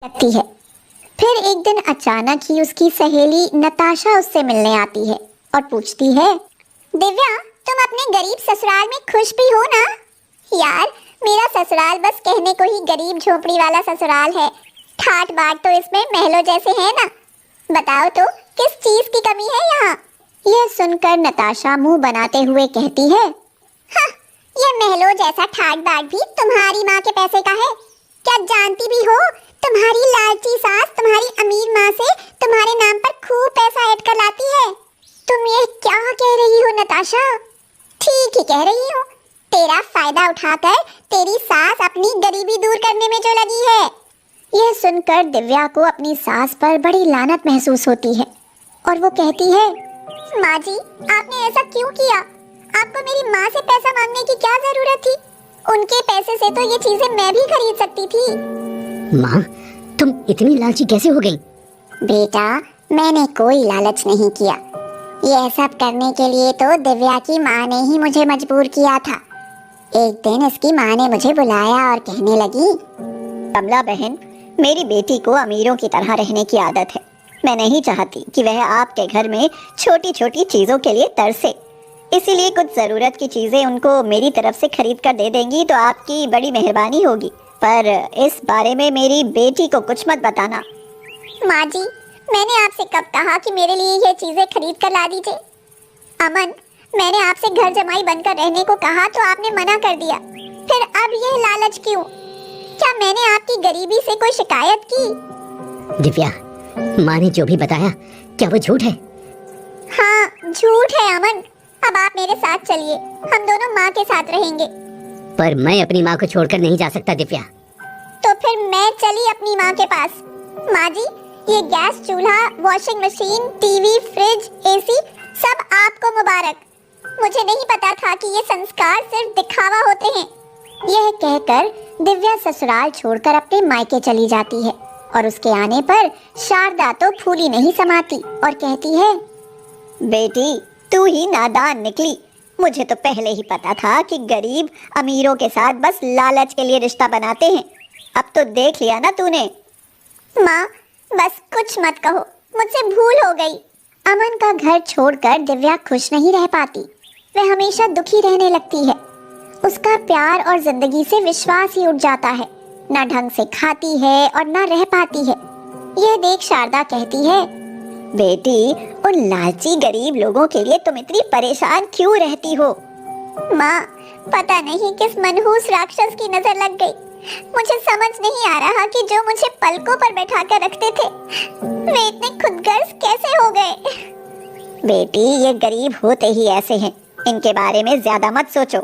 लगती है। फिर एक दिन अचानक ही उसकी सहेली नताशा उससे मिलने आती है और पूछती है, दिव्या, तुम अपने गरीब ससुराल में खुश भी हो ना? यार, मेरा ससुराल बस कहने को ही गरीब झोपड़ी वाला ससुराल है। ठाट बाट तो इसमें महलों जैसे है ना। बताओ तो किस चीज की कमी है यहाँ? यह सुनकर नताशा मुंह बनाते हुए कहती है, हाँ, ये महलों जैसा ठाट बाट भी तुम्हारी माँ के पैसे का है। क्या जानती भी हो, तुम्हारी लालची सास तुम्हारी अमीर माँ से तुम्हारे नाम पर खूब पैसा ऐड कर लाती है। तुम ये क्या कह रही हो नताशा? ठीक ही कह रही हूँ। तेरा फायदा उठाकर तेरी सास अपनी गरीबी दूर करने में जो लगी है। यह सुनकर दिव्या को अपनी सास पर बड़ी लानत महसूस होती है और वो कहती है, माँ जी, आपने ऐसा क्यों किया? आपको मेरी माँ से पैसा मांगने की क्या जरूरत थी? उनके पैसे से तो ये चीजें मैं भी खरीद सकती थी। माँ, तुम इतनी लालची कैसे हो गई? बेटा, मैंने कोई लालच नहीं किया। यह सब करने के लिए तो दिव्या की माँ ने ही मुझे मजबूर किया था। एक दिन इसकी माँ ने मुझे बुलाया और कहने लगी, कमला बहन, मेरी बेटी को अमीरों की तरह रहने की आदत है। मैं नहीं चाहती कि वह आपके घर में छोटी छोटी चीजों के लिए तरसे। इसीलिए कुछ जरूरत की चीजें उनको मेरी तरफ से खरीद कर दे देंगी तो आपकी बड़ी मेहरबानी होगी। पर इस बारे में मेरी बेटी को कुछ मत बताना। माँ जी, मैंने आपसे कब कहा कि मेरे लिए ये चीजें खरीद कर ला दीजिए? अमन, मैंने आपसे घर जमाई बनकर रहने को कहा तो आपने मना कर दिया। फिर अब यह लालच क्यों? क्या मैंने आपकी गरीबी से कोई शिकायत की? दिव्या, माँ ने जो भी बताया, क्या वो झूठ है? हाँ, झूठ है अमन। अब आप मेरे साथ चलिए, हम दोनों माँ के साथ रहेंगे। पर मैं अपनी माँ को छोड़कर नहीं जा सकता दिव्या। तो फिर मैं चली अपनी माँ के पास। माँ जी, ये गैस चूल्हा, washing machine, TV, fridge, AC सब आपको मुबारक। मुझे नहीं पता था कि ये संस्कार सिर्फ दिखावा होते हैं। यह कहकर दिव्या ससुराल छोड़कर अपने मायके चली जाती है और उसके आने पर शारदा तो फूली नहीं समाती और कहती है, बेटी, तू ही नादान निकली। मुझे तो पहले ही पता था कि गरीब अमीरों के साथ बस लालच के लिए रिश्ता बनाते हैं। अब तो देख लिया ना तूने। माँ, बस कुछ मत कहो, मुझसे भूल हो गई। अमन का घर छोड़कर दिव्या खुश नहीं रह पाती। वह हमेशा दुखी रहने लगती है। उसका प्यार और जिंदगी से विश्वास ही उठ जाता है। ना ढंग से खाती है और ना रह पाती है। यह देख शारदा कहती है, बेटी, उन लालची गरीब लोगों के लिए तुम इतनी परेशान क्यों रहती हो? माँ, पता नहीं किस मनहूस राक्षस की नजर लग गई। मुझे समझ नहीं आ रहा कि जो मुझे पलकों पर बैठा कर रखते थे, वे इतने खुदगर्ज कैसे हो गए। बेटी, ये गरीब होते ही ऐसे हैं। इनके बारे में ज्यादा मत सोचो।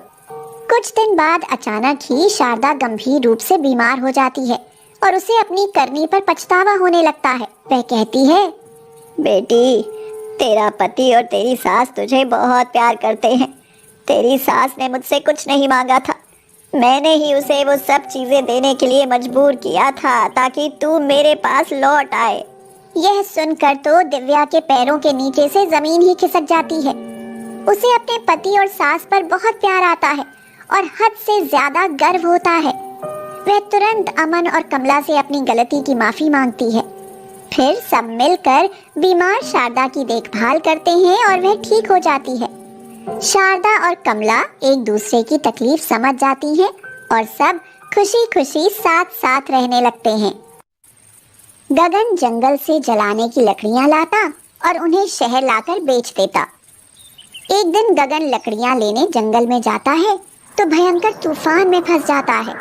कुछ दिन बाद अचानक ही शारदा गंभीर रूप से बीमार हो जाती है और उसे अपनी करनी पर पछतावा होने लगता है। वह कहती है, बेटी, तेरा पति और तेरी सास तुझे बहुत प्यार करते हैं। तेरी सास ने मुझसे कुछ नहीं मांगा था। मैंने ही उसे वो सब चीजें देने के लिए मजबूर किया था ताकि तू मेरे पास लौट आए। यह सुनकर तो दिव्या के पैरों के नीचे से जमीन ही खिसक जाती है। उसे अपने पति और सास पर बहुत प्यार आता है और हद से ज्यादा गर्व होता है। वह तुरंत अमन और कमला से अपनी गलती की माफी मांगती है। फिर सब मिलकर बीमार शारदा की देखभाल करते हैं और वह ठीक हो जाती है। शारदा और कमला एक दूसरे की तकलीफ समझ जाती हैं और सब खुशी खुशी साथ साथ रहने लगते हैं। गगन जंगल से जलाने की लकड़ियां लाता और उन्हें शहर लाकर बेच देता। एक दिन गगन लकड़ियां लेने जंगल में जाता है तो भयंकर तूफान में फंस जाता है।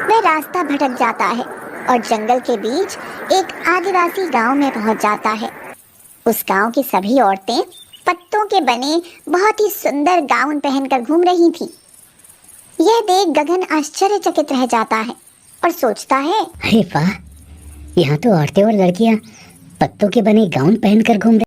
वह रास्ता भटक जाता है और जंगल के बीच एक आदिवासी गांव में पहुंच जाता है। उस गांव की सभी औरतें पत्तों के बने बहुत ही सुंदर गाउन पहनकर घूम रही थीं। यह देख गगन आश्चर्यचकित रह जाता है और सोचता है, अरे वाह, यहाँ तो औरतें और लड़कियाँ पत्तों के बने गाउन पहनकर घूम